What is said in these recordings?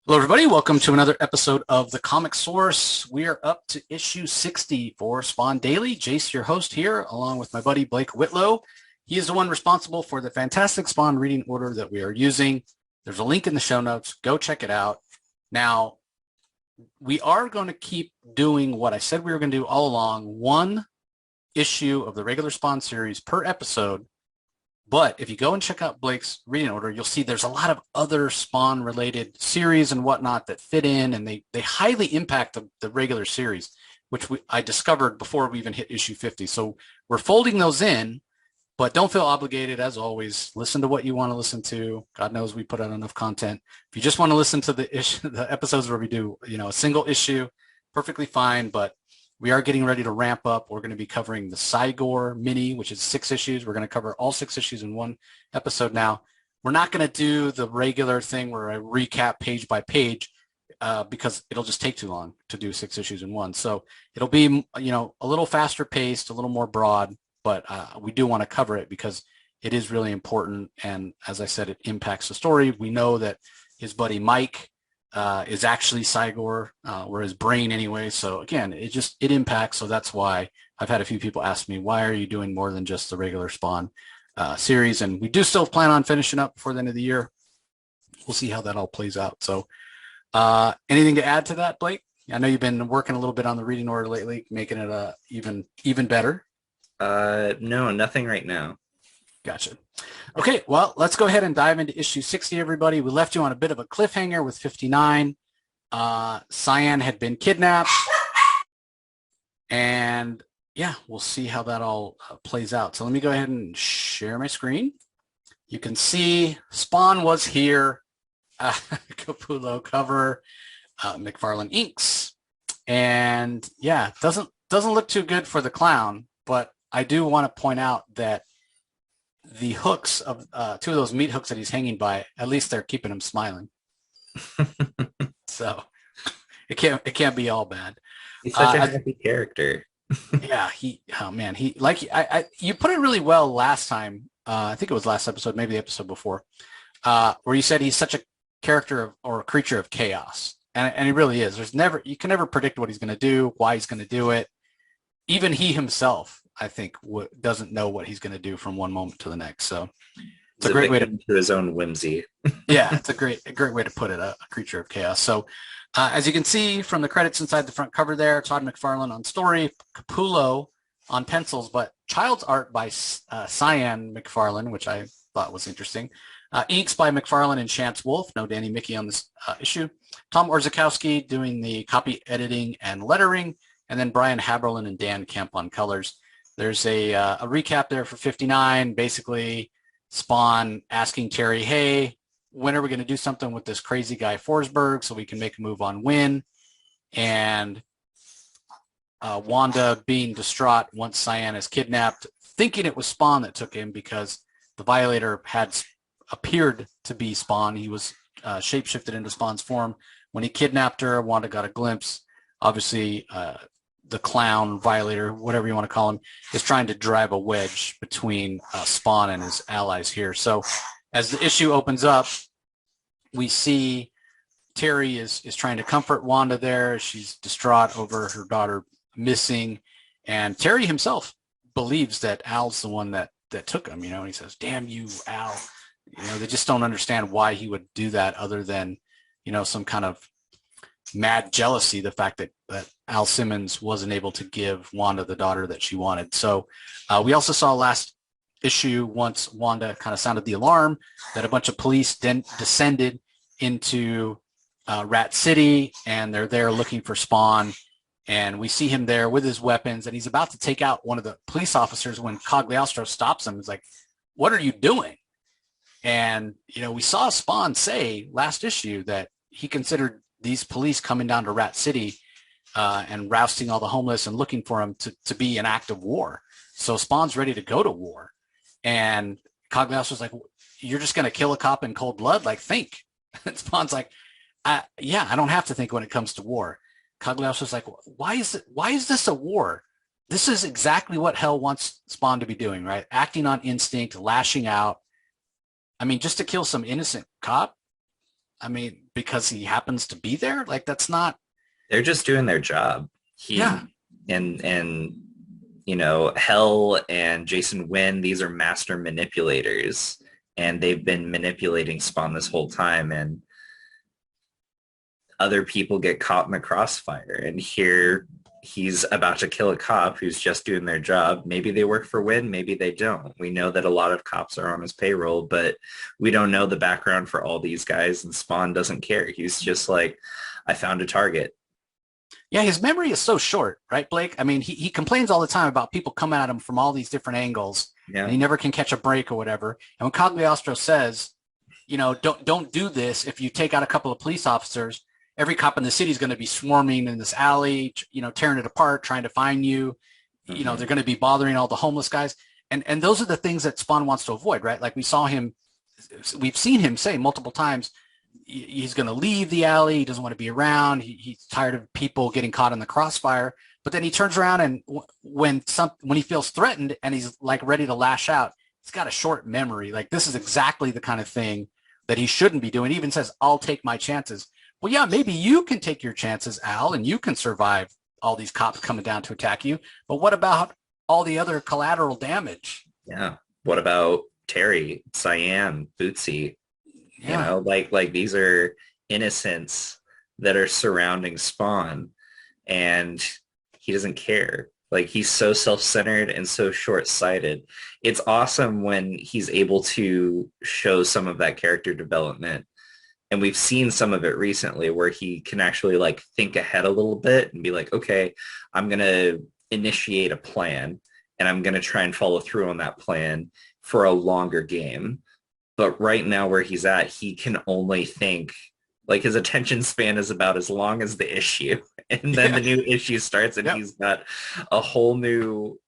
Hello, everybody. Welcome to another episode of The Comic Source. We are up to issue 60 for Spawn Daily. Jace, your host here, along with my buddy Blake Whitlow. He is the one responsible for the fantastic Spawn reading order that we are using. There's a link in the show notes. Go check it out. Now, we are going to keep doing what I said we were going to do all along, one issue of the regular Spawn series per episode. But if you go and check out Blake's reading order, you'll see there's a lot of other Spawn-related series and whatnot that fit in, and they highly impact the regular series, which I discovered before we even hit issue 50. So we're folding those in, but don't feel obligated. As always, listen to what you want to listen to. God knows we put out enough content. If you just want to listen to the episodes where we do, a single issue, perfectly fine, but we are getting ready to ramp up. We're going to be covering the Cygor mini, which is 6 issues. We're going to cover all 6 issues in one episode now. We're not going to do the regular thing where I recap page by page because it'll just take too long to do 6 issues in one. So it'll be, a little faster paced, a little more broad, but we do want to cover it because it is really important. And as I said, it impacts the story. We know that his buddy Mike is actually Cygor, or his brain anyway. So again, it impacts. So that's why I've had a few people ask me, why are you doing more than just the regular Spawn series? And we do still plan on finishing up before the end of the year. We'll see how that all plays out. So anything to add to that, Blake? I know you've been working a little bit on the reading order lately, making it even better. No, nothing right now. Gotcha. Okay, well, let's go ahead and dive into issue 60, everybody. We left you on a bit of a cliffhanger with 59. Cyan had been kidnapped. And yeah, we'll see how that all plays out. So let me go ahead and share my screen. You can see Spawn was here. Capullo cover, McFarlane inks. And yeah, doesn't look too good for the clown, but I do want to point out that the hooks of 2 of those meat hooks that he's hanging by, at least they're keeping him smiling. So it can't be all bad. He's such a happy character. Yeah, you put it really well last time. I think it was last episode, maybe the episode before, where you said he's such a character or a creature of chaos, and he really is. You can never predict what he's going to do, why he's going to do it. Even he himself, I think, doesn't know what he's going to do from one moment to the next. So it's a great way to his own whimsy. Yeah, it's a great way to put it, a creature of chaos. So as you can see from the credits inside the front cover there, Todd McFarlane on story, Capullo on pencils, but child's art by Cyan McFarlane, which I thought was interesting. Inks by McFarlane and Chance Wolf. No Danny Mickey on this issue. Tom Orzechowski doing the copy editing and lettering, and then Brian Haberlin and Dan Kemp on colors. There's a recap there for 59. Basically, Spawn asking Terry, hey, when are we going to do something with this crazy guy Forsberg so we can make a move on Winn? And Wanda being distraught once Cyan is kidnapped, thinking it was Spawn that took him because the Violator had appeared to be Spawn. He was shapeshifted into Spawn's form. When he kidnapped her, Wanda got a glimpse. Obviously, the clown, Violator, whatever you want to call him, is trying to drive a wedge between Spawn and his allies here. So as the issue opens up, we see Terry is trying to comfort Wanda there. She's distraught over her daughter missing. And Terry himself believes that Al's the one that took him, and he says, damn you, Al. They just don't understand why he would do that other than, some kind of mad jealousy, the fact that Al Simmons wasn't able to give Wanda the daughter that she wanted. So we also saw last issue, once Wanda kind of sounded the alarm, that a bunch of police descended into Rat City, and they're there looking for Spawn. And we see him there with his weapons, and he's about to take out one of the police officers when Cagliostro stops him. He's like, what are you doing? And, we saw Spawn say last issue that he considered these police coming down to Rat City and rousting all the homeless and looking for him to be an act of war. So Spawn's ready to go to war. And Cagliostro's like, you're just going to kill a cop in cold blood? Like, think. And Spawn's like, yeah, I don't have to think when it comes to war. Cagliostro's like, why is this a war? This is exactly what hell wants Spawn to be doing, right? Acting on instinct, lashing out. I mean, just to kill some innocent cop. I mean, because he happens to be there? Like, that's not. They're just doing their job. Yeah. And Hell and Jason Winn, these are master manipulators, and they've been manipulating Spawn this whole time, and other people get caught in the crossfire. And here he's about to kill a cop who's just doing their job. Maybe they work for Winn, maybe they don't. We know that a lot of cops are on his payroll, but we don't know the background for all these guys, and Spawn doesn't care. He's just like, I found a target. Yeah, his memory is so short, right, Blake? I mean, he complains all the time about people coming at him from all these different angles, and he never can catch a break or whatever. And when Cagliostro says, don't do this, if you take out a couple of police officers, every cop in the city is going to be swarming in this alley, tearing it apart, trying to find you. They're going to be bothering all the homeless guys. And those are the things that Spawn wants to avoid, right? Like we've seen him say multiple times, he's going to leave the alley. He doesn't want to be around. He's tired of people getting caught in the crossfire. But then he turns around and when he feels threatened and he's like ready to lash out, he's got a short memory. Like this is exactly the kind of thing that he shouldn't be doing. He even says, I'll take my chances. Well, yeah, maybe you can take your chances, Al, and you can survive all these cops coming down to attack you. But what about all the other collateral damage? Yeah. What about Terry, Cyan, Bootsy? Yeah. Like these are innocents that are surrounding Spawn, and he doesn't care. Like he's so self-centered and so short-sighted. It's awesome when he's able to show some of that character development. And we've seen some of it recently where he can actually like think ahead a little bit and be like, okay, I'm going to initiate a plan and I'm going to try and follow through on that plan for a longer game. But right now where he's at, he can only think, like his attention span is about as long as the issue. And then the new issue starts and he's got a whole new,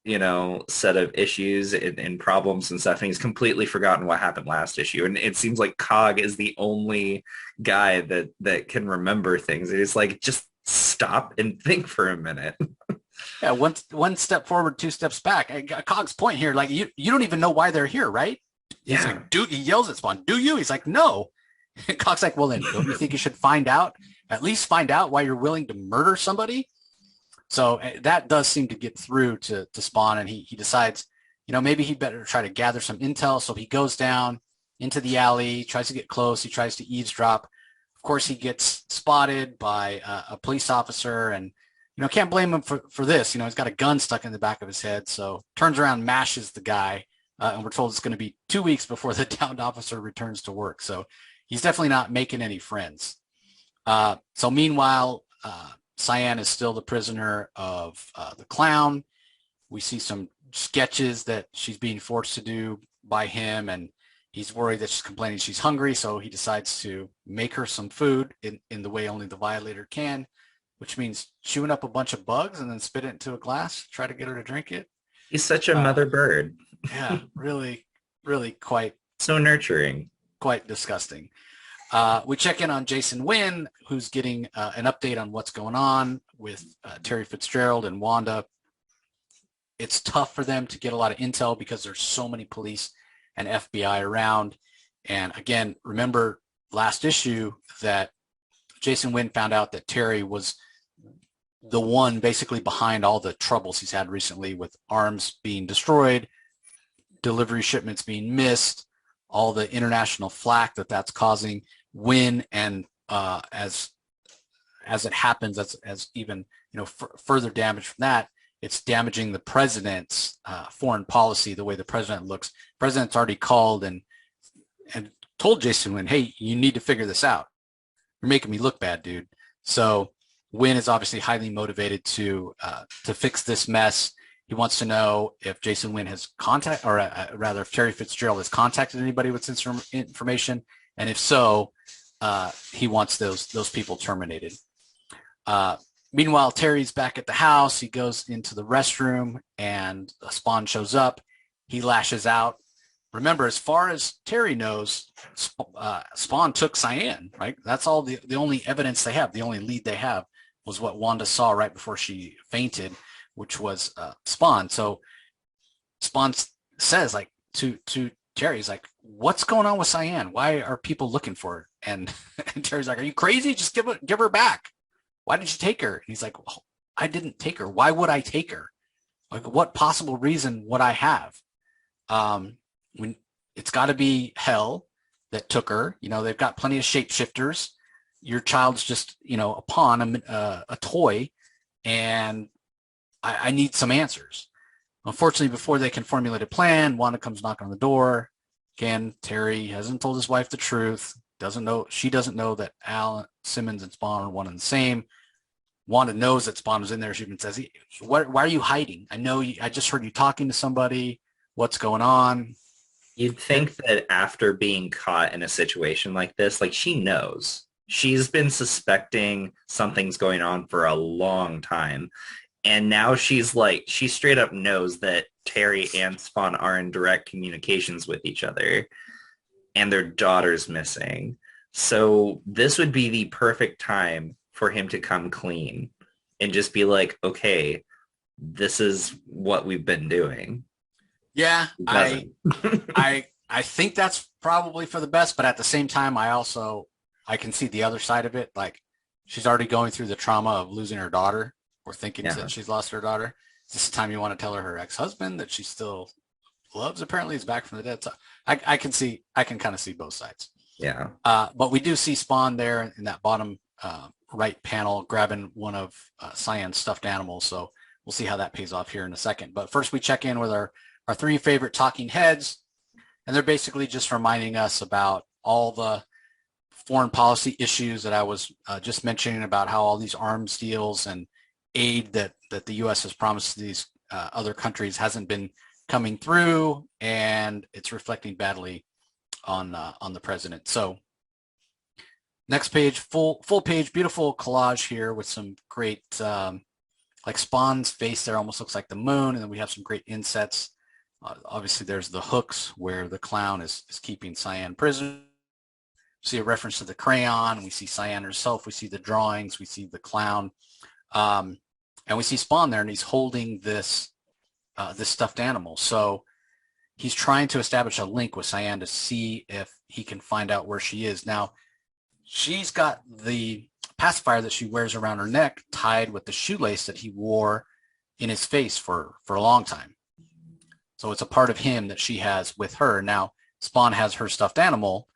set of issues and problems and stuff. And he's completely forgotten what happened last issue. And it seems like Cog is the only guy that can remember things. It's like, just stop and think for a minute. Yeah, one step forward, two steps back. Cog's point here, like you don't even know why they're here, right? He's like, dude, he yells at Spawn, do you? He's like, no. Cog's like, well, then don't you think you should at least find out why you're willing to murder somebody? So that does seem to get through to Spawn, and he decides, maybe he'd better try to gather some intel. So he goes down into the alley, tries to get close. He tries to eavesdrop. Of course, he gets spotted by a police officer, and, can't blame him for this. He's got a gun stuck in the back of his head. So turns around, mashes the guy. And we're told it's going to be 2 weeks before the downed officer returns to work. So he's definitely not making any friends. So meanwhile, Cyan is still the prisoner of the clown. We see some sketches that she's being forced to do by him, and he's worried that she's complaining she's hungry, so he decides to make her some food in the way only the Violator can, which means chewing up a bunch of bugs and then spit it into a glass, try to get her to drink it. He's such a mother bird. Yeah, really, really quite so nurturing. Quite disgusting. We check in on Jason Winn, who's getting an update on what's going on with Terry Fitzgerald and Wanda. It's tough for them to get a lot of intel because there's so many police and FBI around. And again, remember last issue that Jason Winn found out that Terry was the one basically behind all the troubles he's had recently with arms being destroyed, delivery shipments being missed, all the international flack that's causing. Winn, and as it happens, as even further damage from that, it's damaging the president's foreign policy, the way the president looks. The president's already called and told Jason Winn, hey, you need to figure this out. You're making me look bad, dude. So Winn is obviously highly motivated to fix this mess. He wants to know if Jason Winn has rather if Terry Fitzgerald has contacted anybody with this information, and if so, he wants those people terminated. Meanwhile, Terry's back at the house. He goes into the restroom, and Spawn shows up. He lashes out. Remember, as far as Terry knows, Spawn took Cyan, right? That's all the only evidence they have. The only lead they have was what Wanda saw right before she fainted, which was Spawn. So Spawn says, like, to Terry, he's like, what's going on with Cyan? Why are people looking for her? And, and Terry's like, are you crazy? Just give her back. Why did you take her? And he's like, well, I didn't take her. Why would I take her? Like, what possible reason would I have? When it's got to be hell that took her. They've got plenty of shapeshifters. Your child's just, a pawn, a toy, and I need some answers. Unfortunately, before they can formulate a plan, Wanda comes knocking on the door. Again, Terry hasn't told his wife the truth. She doesn't know that Alan Simmons and Spawn are one and the same. Wanda knows that Spawn was in there. She even says, why are you hiding? I just heard you talking to somebody. What's going on? You'd think that after being caught in a situation like this, like, she knows. She's been suspecting something's going on for a long time. And now she straight up knows that Terry and Spawn are in direct communications with each other, and their daughter's missing. So this would be the perfect time for him to come clean and just be like, okay, this is what we've been doing. Yeah, I think that's probably for the best, but at the same time, I can see the other side of it. Like, she's already going through the trauma of losing her daughter, or thinking that she's lost her daughter. Is this the time you want to tell her ex-husband that she still loves, apparently, is back from the dead? So I can kind of see both sides. Yeah. But we do see Spawn there in that bottom right panel grabbing one of Cyan's stuffed animals. So we'll see how that pays off here in a second. But first we check in with our three favorite talking heads, and they're basically just reminding us about all the foreign policy issues that I was just mentioning, about how all these arms deals and aid that the U.S. has promised to these other countries hasn't been coming through, and it's reflecting badly on the president. So next page, full page, beautiful collage here with some great, like Spawn's face there almost looks like the moon, and then we have some great insets. Obviously, there's the hooks where the clown is keeping Cyan prisoner. See a reference to the crayon. We see Cyan herself. We see the drawings. We see the clown. And we see Spawn there, and he's holding this stuffed animal. So he's trying to establish a link with Cyan to see if he can find out where she is. Now, she's got the pacifier that she wears around her neck tied with the shoelace that he wore in his face for a long time. So it's a part of him that she has with her. Now, Spawn has her stuffed animal,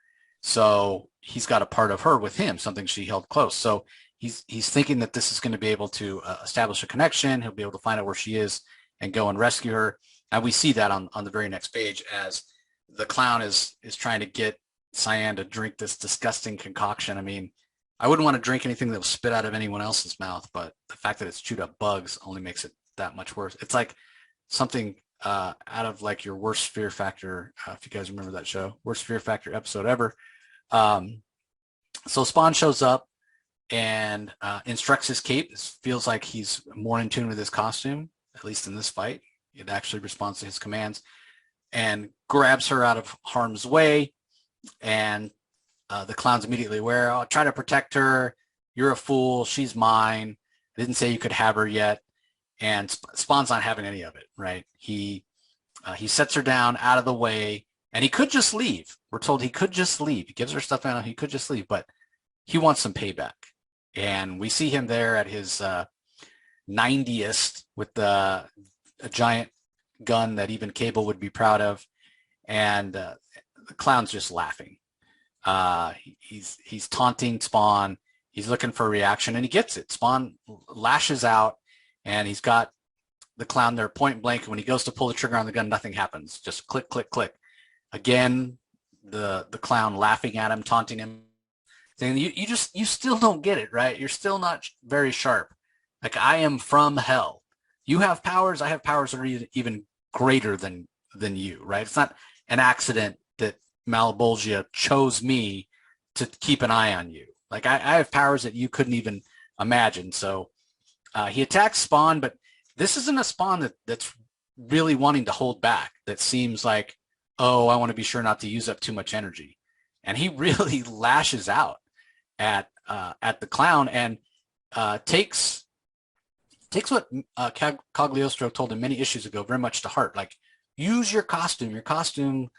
so he's got a part of her with him, something she held close. So he's thinking that this is going to be able to establish a connection. He'll be able to find out where she is and go and rescue her. And we see that on the very next page as the clown is trying to get Cyan to drink this disgusting concoction. I mean, I wouldn't want to drink anything that was spit out of anyone else's mouth, but the fact that it's chewed up bugs only makes it that much worse. It's like something out of like your worst Fear Factor, if you guys remember that show, worst Fear Factor episode ever. So Spawn shows up and instructs his cape. It feels like he's more in tune with his costume, at least in this fight. It actually responds to his commands and grabs her out of harm's way. And the clown's immediately aware, I'll try to protect her. You're a fool. She's mine. I didn't say you could have her yet. And Spawn's not having any of it, right? He sets her down out of the way, and he could just leave. We're told he could just leave. He gives her stuff out, he could just leave, but he wants some payback. And we see him there at his 90th with a giant gun that even Cable would be proud of. And the clown's just laughing. He's taunting Spawn. He's looking for a reaction, and he gets it. Spawn lashes out, and he's got the clown there point blank. When he goes to pull the trigger on the gun, nothing happens. Just click, click, click. Again, the clown laughing at him, taunting him, saying, you still don't get it, right? You're still not very sharp. Like, I am from hell. You have powers. I have powers that are even greater than you, right? It's not an accident that Malebolgia chose me to keep an eye on you. Like, I have powers that you couldn't even imagine. So he attacks Spawn, but this isn't a Spawn that's really wanting to hold back. That seems like, oh, I want to be sure not to use up too much energy. And he really lashes out at the clown and takes what Cagliostro told him many issues ago very much to heart. Like, use your costume. Your costume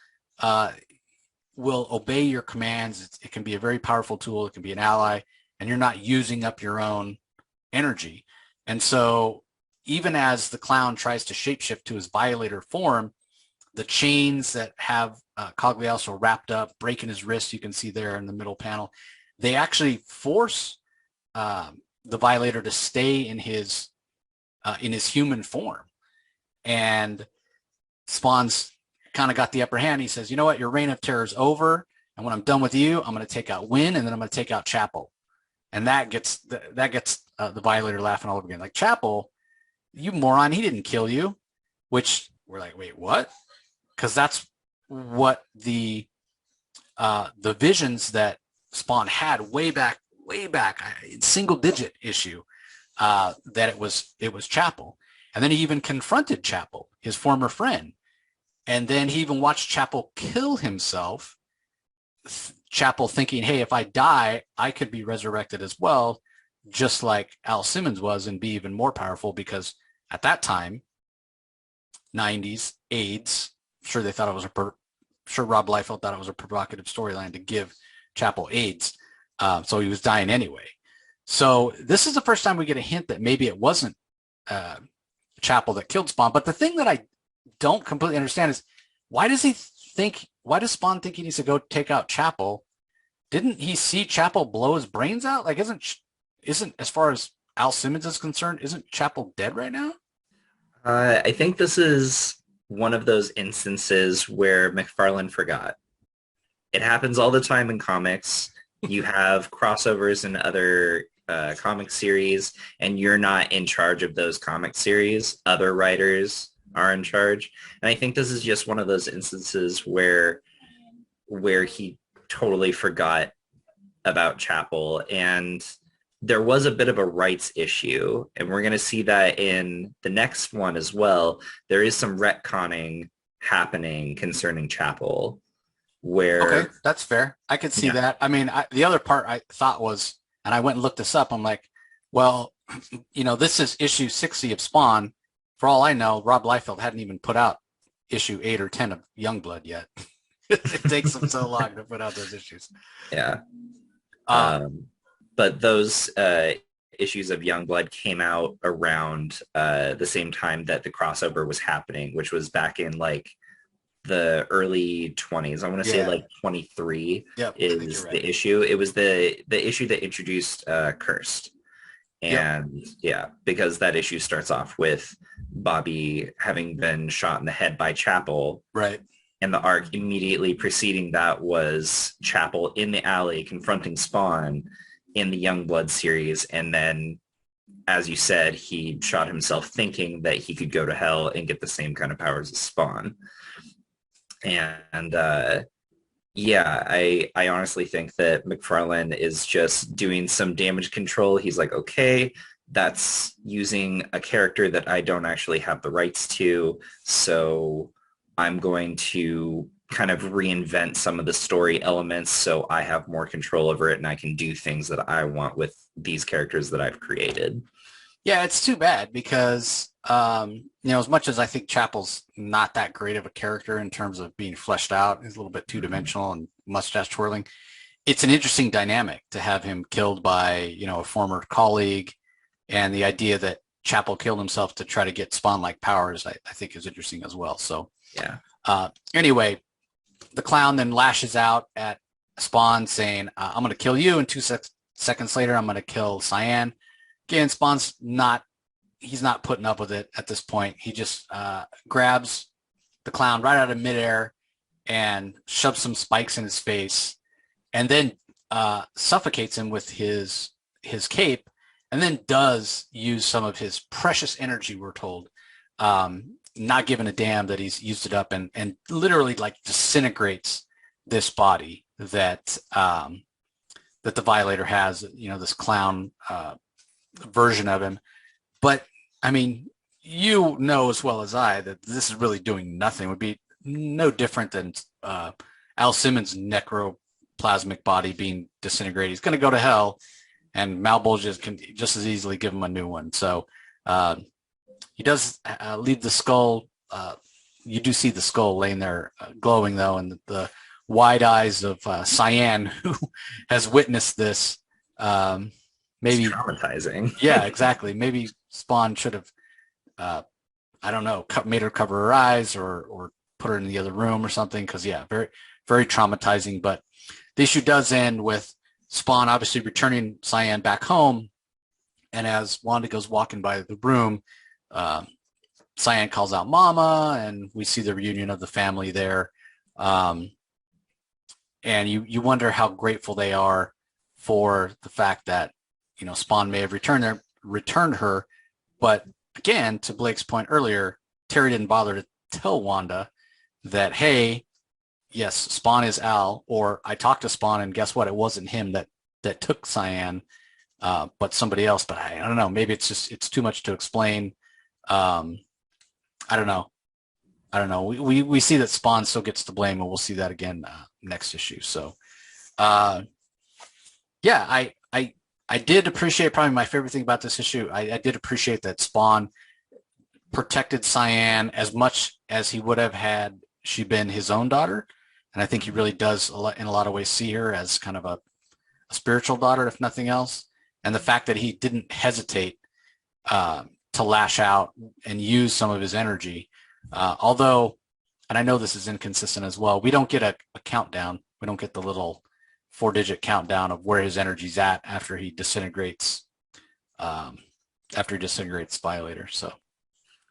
will obey your commands. It can be a very powerful tool. It can be an ally, and you're not using up your own energy. And so even as the clown tries to shapeshift to his violator form, the chains that have Cogliasso wrapped up, breaking his wrist, you can see there in the middle panel, they actually force the violator to stay in his human form. And Spawn's kind of got the upper hand. He says, you know what, your reign of terror is over. And when I'm done with you, I'm going to take out Winn, and then I'm going to take out Chapel. And that gets the violator laughing all over again. Like, Chapel, you moron, he didn't kill you. Which we're like, wait, what? Because that's what the visions that Spawn had way back, single digit issue, that it was Chapel. And then he even confronted Chapel, his former friend. And then he even watched Chapel kill himself. Chapel thinking, hey, if I die, I could be resurrected as well, just like Al Simmons was, and be even more powerful, because at that time, 90s, AIDS, sure they thought it was sure Rob Liefeld thought it was a provocative storyline to give Chapel AIDS. So he was dying anyway. So this is the first time we get a hint that maybe it wasn't Chapel that killed Spawn. But the thing that I don't completely understand is, why does Spawn think he needs to go take out Chapel? Didn't he see Chapel blow his brains out? Like, isn't as far as Al Simmons is concerned, isn't Chapel dead right now? I think this is one of those instances where McFarlane forgot. It happens all the time in comics. You have crossovers in other comic series, and you're not in charge of those comic series. Other writers are in charge. And I think this is just one of those instances where he totally forgot about Chapel. And there was a bit of a rights issue, and we're going to see that in the next one as well. There is some retconning happening concerning Chapel, where... Okay, that's fair. I could see that. I mean, the other part I thought was, and I went and looked this up, I'm like, well, this is issue 60 of Spawn. For all I know, Rob Liefeld hadn't even put out issue 8 or 10 of Youngblood yet. It takes them so long to put out those issues. Yeah. But those issues of Youngblood came out around the same time that the crossover was happening, which was back in like the early 20s. I want to say like 23 is the issue. It was the issue that introduced Cursed. And because that issue starts off with Bobby having been shot in the head by Chapel. Right. And the arc immediately preceding that was Chapel in the alley confronting Spawn in the Youngblood series. And then, as you said, he shot himself thinking that he could go to hell and get the same kind of powers as Spawn. And I honestly think that McFarlane is just doing some damage control. He's like, okay, that's using a character that I don't actually have the rights to, so I'm going to kind of reinvent some of the story elements so I have more control over it and I can do things that I want with these characters that I've created. Yeah, it's too bad because, as much as I think Chapel's not that great of a character in terms of being fleshed out, he's a little bit two-dimensional and mustache twirling. It's an interesting dynamic to have him killed by, a former colleague, and the idea that Chapel killed himself to try to get Spawn-like powers, I think is interesting as well. So, anyway, the clown then lashes out at Spawn saying, I'm going to kill you, and 2 seconds later, I'm going to kill Cyan. Again, Spawn's he's not putting up with it at this point. He just grabs the clown right out of midair and shoves some spikes in his face, and then suffocates him with his cape, and then does use some of his precious energy, we're told, not giving a damn that he's used it up, and literally like disintegrates this body that the Violator has, this clown version of him. But I mean, as well as I that this is really doing nothing. It would be no different than Al Simmons' necroplasmic body being disintegrated. He's going to go to hell, and Malbolgia can just as easily give him a new one. So he does leave the skull. You do see the skull laying there glowing, though, and the wide eyes of Cyan, who has witnessed this. Maybe It's traumatizing. yeah, exactly. Maybe Spawn should have, I don't know, made her cover her eyes or put her in the other room or something. Because yeah, very very traumatizing. But the issue does end with Spawn obviously returning Cyan back home, and as Wanda goes walking by the room, Cyan calls out Mama, and we see the reunion of the family there. And you wonder how grateful they are for the fact that Spawn may have returned her, but again, to Blake's point earlier, Terry didn't bother to tell Wanda that, hey, yes, Spawn is Al, or I talked to Spawn and guess what? It wasn't him that took Cyan, but somebody else. But I don't know. Maybe it's too much to explain. I don't know. We see that Spawn still gets the blame, and we'll see that again next issue. So, yeah, I did appreciate, probably my favorite thing about this issue. I did appreciate that Spawn protected Cyan as much as he would have had she been his own daughter, and I think he really does in a lot of ways see her as kind of a spiritual daughter, if nothing else. And the fact that he didn't hesitate to lash out and use some of his energy. Although, and I know this is inconsistent as well, we don't get a countdown. We don't get the little 4-digit countdown of where his energy's at after he disintegrates Violator. So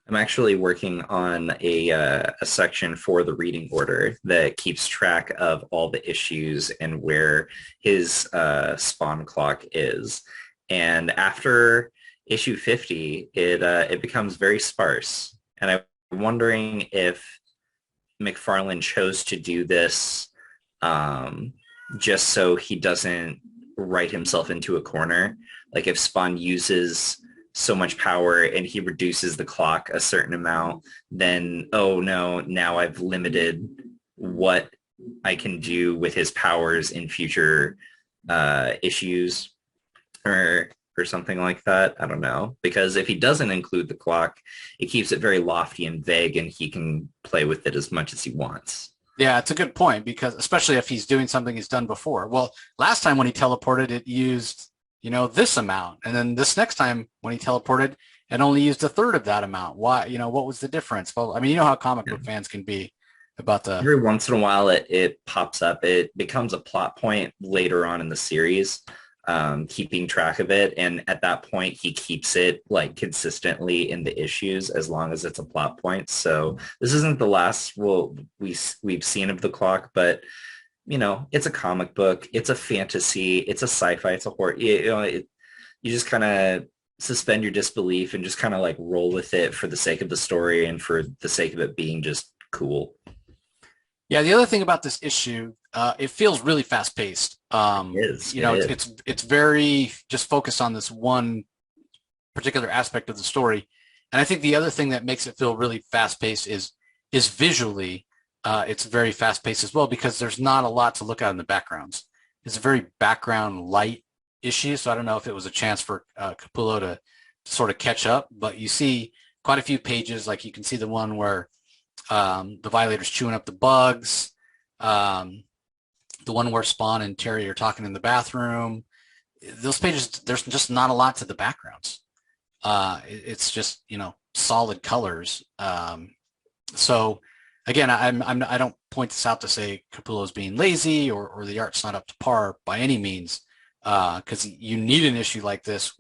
I'm actually working on a section for the reading order that keeps track of all the issues and where his Spawn clock is. And after issue 50, it becomes very sparse. And I'm wondering if McFarlane chose to do this just so he doesn't write himself into a corner. Like if Spawn uses so much power and he reduces the clock a certain amount, then, oh no, now I've limited what I can do with his powers in future issues or something like that. I don't know. Because if he doesn't include the clock, it keeps it very lofty and vague and he can play with it as much as he wants. Yeah, it's a good point, because especially if he's doing something he's done before. Well, last time when he teleported, it used, this amount. And then this next time when he teleported, it only used a third of that amount. Why, what was the difference? Well, I mean, how comic book fans can be about the... Every once in a while it pops up. It becomes a plot point later on in the series, keeping track of it. And at that point, he keeps it like consistently in the issues as long as it's a plot point. So this isn't the last we've seen of the clock, but it's a comic book, it's a fantasy, it's a sci-fi, it's a horror. You just kind of suspend your disbelief and just kind of like roll with it for the sake of the story and for the sake of it being just cool. Yeah, the other thing about this issue, it feels really fast-paced. It's very just focused on this one particular aspect of the story. And I think the other thing that makes it feel really fast-paced is visually, it's very fast-paced as well, because there's not a lot to look at in the backgrounds. It's a very background light issue, so I don't know if it was a chance for Capullo to sort of catch up, but you see quite a few pages, like you can see the one where the Violator's chewing up the bugs, the one where Spawn and Terry are talking in the bathroom. Those pages, there's just not a lot to the backgrounds. It's just, solid colors. So again, I don't point this out to say Capullo's being lazy or the art's not up to par by any means, because you need an issue like this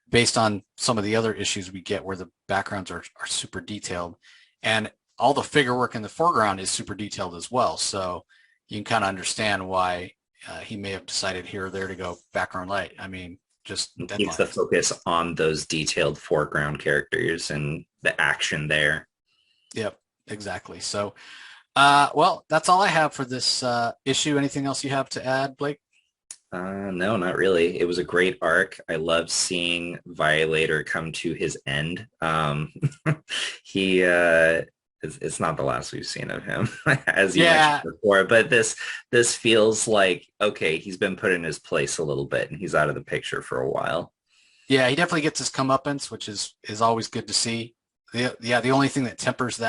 based on some of the other issues we get where the backgrounds are super detailed, and all the figure work in the foreground is super detailed as well. So you can kind of understand why he may have decided here or there to go background light. I mean, just it keeps the focus on those detailed foreground characters and the action there. Yep, exactly. So, well, that's all I have for this issue. Anything else you have to add, Blake? No, not really. It was a great arc. I love seeing Violator come to his end. He it's not the last we've seen of him, as you mentioned before, but this feels like, okay, he's been put in his place a little bit and he's out of the picture for a while. Yeah, he definitely gets his comeuppance, which is always good to see. The only thing that tempers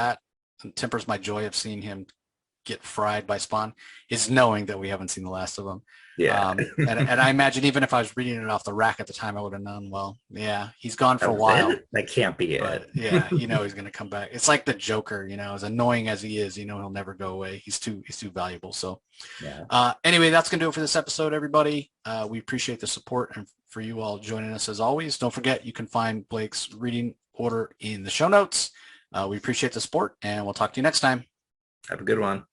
my joy of seeing him get fried by Spawn is knowing that we haven't seen the last of him. Yeah. And I imagine even if I was reading it off the rack at the time, I would have known, well, yeah, he's gone for a while. That can't be it. But yeah, he's going to come back. It's like the Joker, as annoying as he is, he'll never go away. He's too valuable. So yeah. Anyway, that's going to do it for this episode, everybody. We appreciate the support and for you all joining us as always. Don't forget, you can find Blake's reading order in the show notes. We appreciate the support, and we'll talk to you next time. Have a good one.